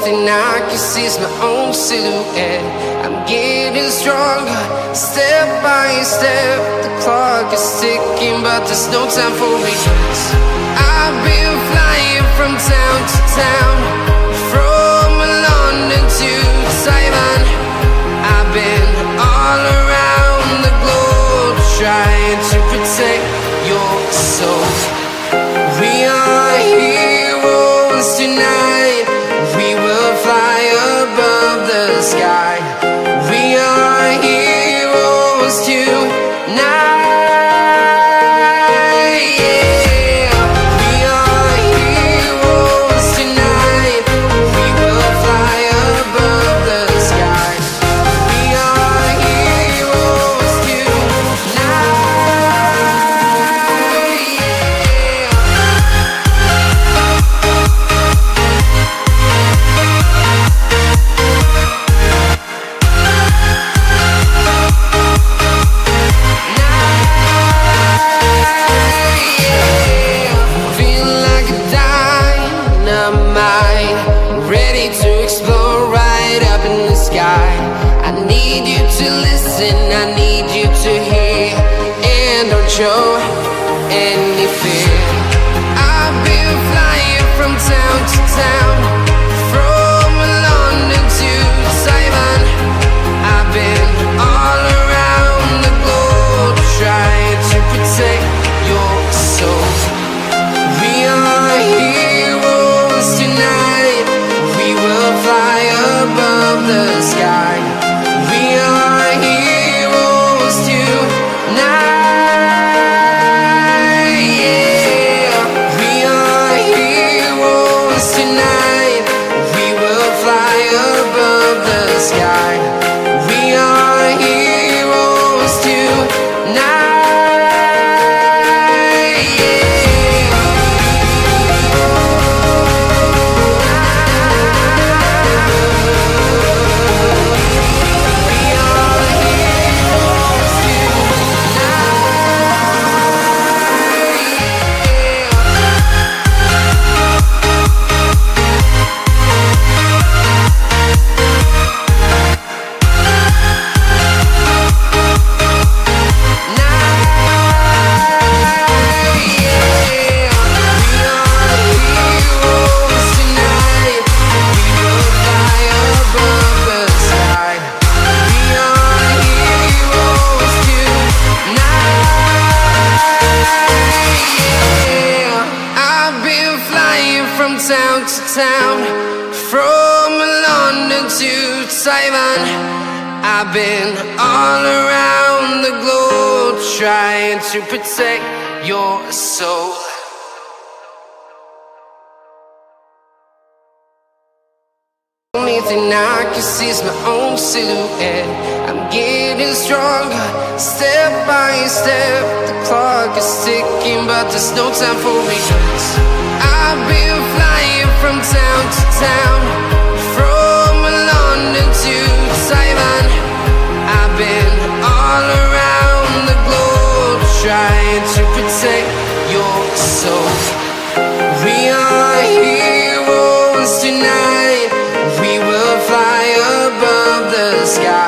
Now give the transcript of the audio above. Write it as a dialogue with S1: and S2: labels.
S1: thing I can see is my own silhouette. I'm getting stronger, step by step. The clock is ticking, but there's no time for regrets. I've been flying from town to town, from London to Taiwan. I've been all around the globe, trying to protect your soul. We are heroes tonight. We will fly above the sky. We are heroes tonight. Yeah. We are heroes tonight. We will fly above the sky. We are heroes tonight. Feeling like a dynamite, ready to explode right up in the sky. I need you to listen, I need you to hear, and don't show any fear. I've been flying from town to town, from London to Taiwan. I've been all around the globe, trying to protect your soul. We are heroes tonight. We will fly above the sky. We are heroes tonight. Yeah. We are heroes tonight. We will fly above the sky. We are heroes tonight. Town to town, from London to Taiwan. I've been all around the globe, trying to protect your soul. Only thing I can see is my own silhouette. I'm getting stronger, step by step. The clock is ticking, but there's no time for regrets. I've been flying from town to town, from London to Taiwan. I've been all around the globe, trying to protect your soul. We are heroes tonight. We will fly above the sky.